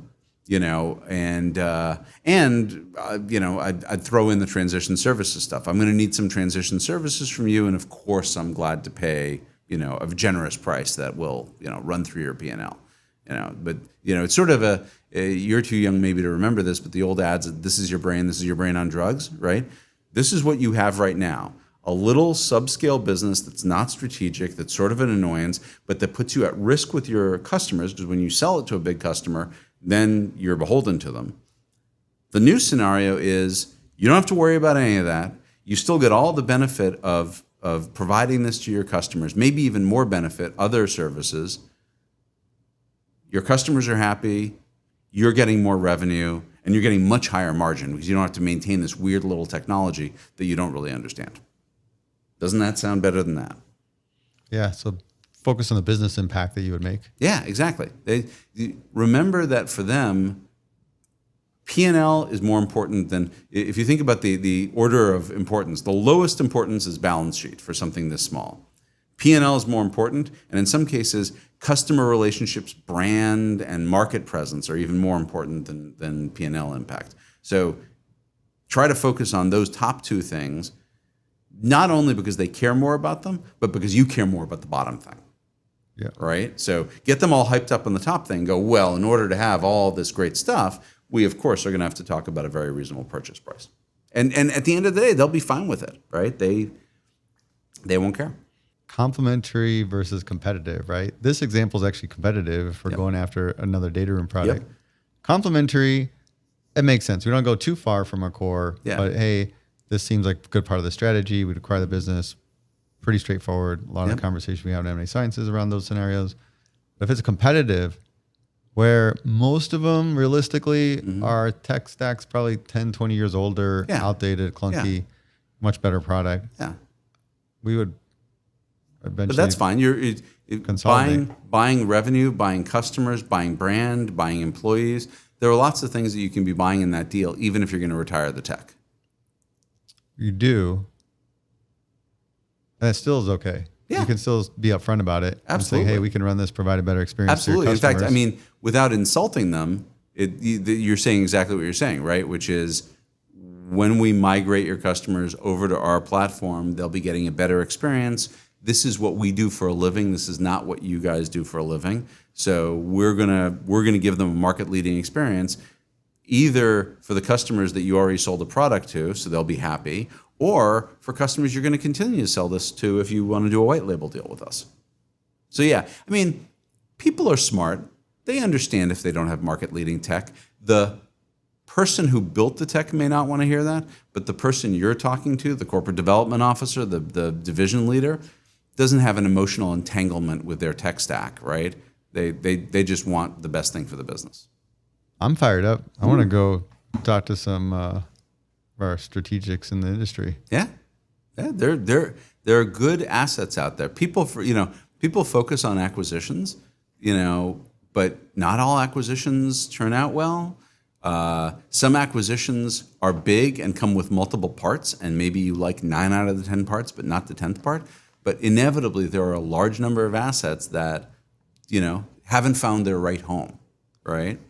throw in the transition services stuff. I'm going to need some transition services from you, and of course, I'm glad to pay, a generous price that will, run through your P&L. But it's sort of you're too young maybe to remember this, but the old ads, this is your brain on drugs, right? This is what you have right now. A little subscale business that's not strategic, that's sort of an annoyance, but that puts you at risk with your customers, because when you sell it to a big customer, then you're beholden to them. The new scenario is you don't have to worry about any of that. You still get all the benefit of providing this to your customers, maybe even more benefit, other services. Your customers are happy, you're getting more revenue, and you're getting much higher margin because you don't have to maintain this weird little technology that you don't really understand. Doesn't that sound better than that? Yeah, so focus on the business impact that you would make. Yeah, exactly. Remember that for them, P&L is more important than, if you think about the order of importance, the lowest importance is balance sheet for something this small. P&L is more important, and in some cases, customer relationships, brand, and market presence are even more important than P&L impact. So try to focus on those top two things, not only because they care more about them, but because you care more about the bottom thing. Yeah. Right? So get them all hyped up on the top thing. Go, well, in order to have all this great stuff, we, of course, are going to have to talk about a very reasonable purchase price. And at the end of the day, they'll be fine with it, right? They won't care. Complementary versus competitive, right? This example is actually competitive if we're going after another data room product. Yep. Complementary, it makes sense. We don't go too far from our core, but hey, this seems like a good part of the strategy. We'd acquire the business. Pretty straightforward. A lot of the conversation we have in M&A Science is around those scenarios. But if it's a competitive, where most of them realistically are tech stacks probably 10, 20 years older, outdated, clunky, much better product. Yeah. We would eventually. But that's fine. You're buying revenue, buying customers, buying brand, buying employees. There are lots of things that you can be buying in that deal, even if you're going to retire the tech. You do. And it still is okay. Yeah. You can still be upfront about it. Absolutely. And say, hey, we can run this, provide a better experience. Absolutely. For your customers. In fact, I mean, without insulting them, you're saying exactly what you're saying, right? Which is when we migrate your customers over to our platform, they'll be getting a better experience. This is what we do for a living. This is not what you guys do for a living. So we're gonna give them a market leading experience. either for the customers that you already sold the product to, so they'll be happy, or for customers you're going to continue to sell this to if you want to do a white label deal with us. So yeah, I mean, people are smart. They understand if they don't have market-leading tech. The person who built the tech may not want to hear that, but the person you're talking to, the corporate development officer, the division leader, doesn't have an emotional entanglement with their tech stack, right? They just want the best thing for the business. I'm fired up. I want to go talk to some of our strategics in the industry. Yeah, there are good assets out there. People focus on acquisitions, but not all acquisitions turn out well. Some acquisitions are big and come with multiple parts, and maybe you like 9 out of the 10 parts, but not the 10th part. But inevitably, there are a large number of assets that, haven't found their right home, right?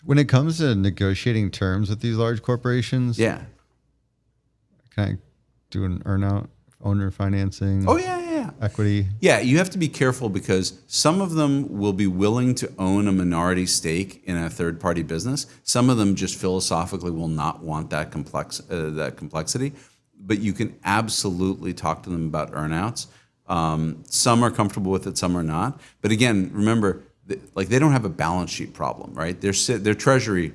When it comes to negotiating terms with these large corporations, Yeah. can I do an earnout, owner financing? Oh, yeah. Equity? Yeah, you have to be careful because some of them will be willing to own a minority stake in a third-party business. Some of them just philosophically will not want that complexity. But you can absolutely talk to them about earnouts. Some are comfortable with it, some are not. But again, remember, they don't have a balance sheet problem, right? Their treasury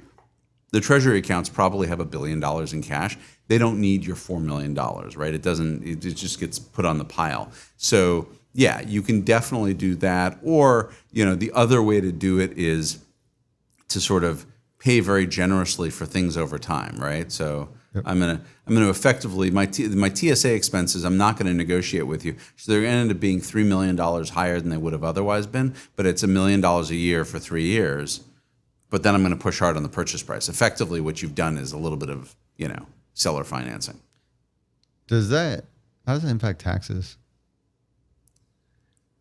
accounts probably have $1 billion in cash. They don't need your $4 million, right? It just gets put on the pile. So yeah, you can definitely do that. Or, the other way to do it is to sort of pay very generously for things over time, right? So yep. I'm gonna effectively my TSA expenses. I'm not going to negotiate with you, so they're going to end up being $3 million higher than they would have otherwise been. But it's $1 million a year for 3 years. But then I'm going to push hard on the purchase price. Effectively, what you've done is a little bit of seller financing. How does that impact taxes?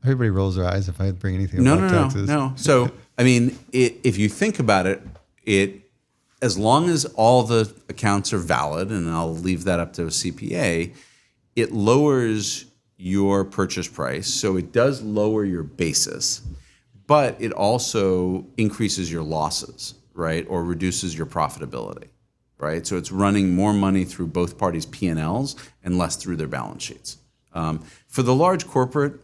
Everybody rolls their eyes if I bring anything about taxes. No. So I mean, if you think about it, as long as all the accounts are valid, and I'll leave that up to a CPA, it lowers your purchase price. So it does lower your basis, but it also increases your losses, right? Or reduces your profitability, right? So it's running more money through both parties' P&Ls and less through their balance sheets. For the large corporate,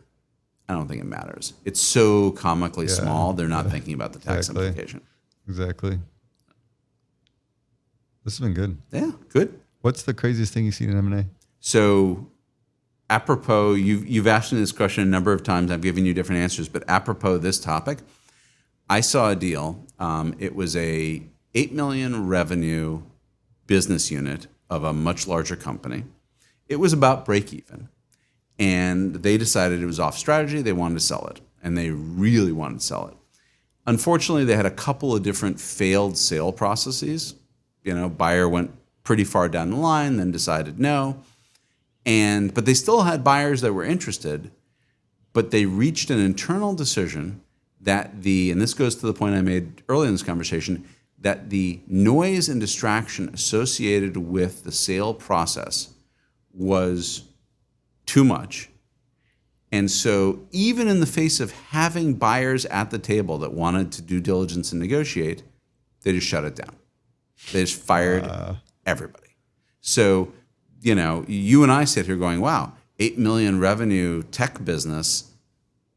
I don't think it matters. It's so comically small, they're not thinking about the tax implication. Exactly. This has been good. Yeah, good. What's the craziest thing you've seen in M&A? So, apropos, you've asked me this question a number of times. I've given you different answers, but apropos this topic, I saw a deal. It was a $8 million revenue business unit of a much larger company. It was about break even, and they decided it was off strategy. They wanted to sell it, and they really wanted to sell it. Unfortunately, they had a couple of different failed sale processes. Buyer went pretty far down the line, then decided no. But they still had buyers that were interested, but they reached an internal decision that and this goes to the point I made earlier in this conversation, that the noise and distraction associated with the sale process was too much. And so even in the face of having buyers at the table that wanted to do diligence and negotiate, they just shut it down. They just fired everybody. So, you and I sit here going, wow, 8 million revenue tech business,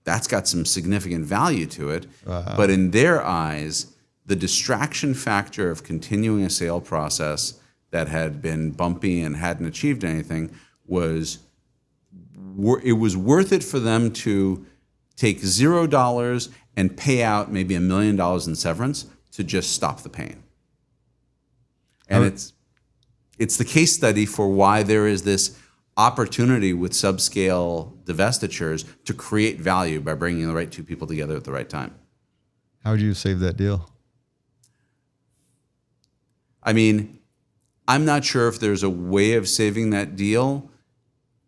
that's got some significant value to it. But in their eyes, the distraction factor of continuing a sale process that had been bumpy and hadn't achieved anything was worth it for them to take $0 and pay out maybe $1 million in severance to just stop the pain. And it's the case study for why there is this opportunity with subscale divestitures to create value by bringing the right two people together at the right time. How would you save that deal? I mean, I'm not sure if there's a way of saving that deal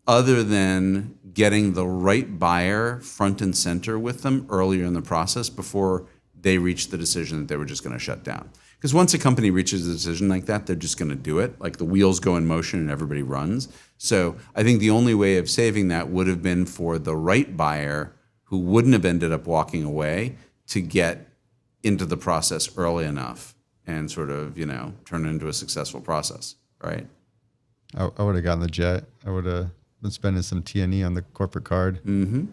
other than getting the right buyer front and center with them earlier in the process before they reach the decision that they were just going to shut down. Because once a company reaches a decision like that, they're just going to do it. Like the wheels go in motion and everybody runs. So I think the only way of saving that would have been for the right buyer who wouldn't have ended up walking away to get into the process early enough and sort of, turn it into a successful process, right? I would have gotten the jet. I would have been spending some T&E on the corporate card and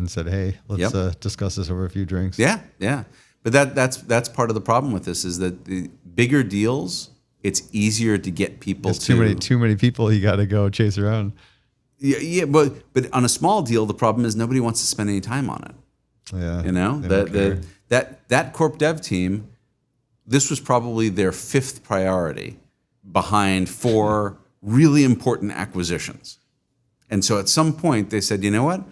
said, hey, let's discuss this over a few drinks. Yeah, yeah. But that's part of the problem with this is that the bigger deals, it's easier to get people to... Too many people you got to go chase around. Yeah, but on a small deal, the problem is nobody wants to spend any time on it. Yeah. That corp dev team, this was probably their 5th priority behind 4 really important acquisitions. And so at some point they said, you know what?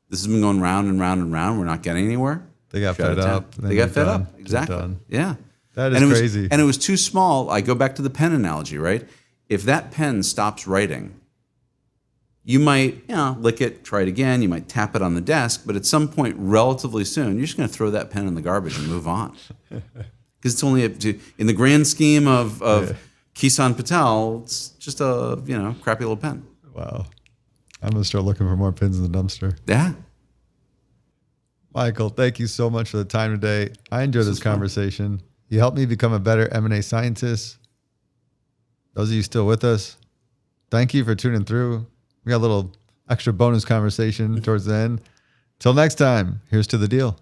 This has been going round and round and round. We're not getting anywhere. They got fed up. They got fed up. Exactly. Yeah. That is crazy. And it was too small. I go back to the pen analogy, right? If that pen stops writing, you might lick it, try it again. You might tap it on the desk. But at some point, relatively soon, you're just going to throw that pen in the garbage and move on. Because it's only, in the grand scheme of Kison Patel, it's just a crappy little pen. Wow. I'm going to start looking for more pins in the dumpster. Yeah. Michael, thank you so much for the time today. I enjoyed this conversation. You helped me become a better M&A scientist. Those of you still with us, thank you for tuning through. We got a little extra bonus conversation towards the end. Till next time, here's to the deal.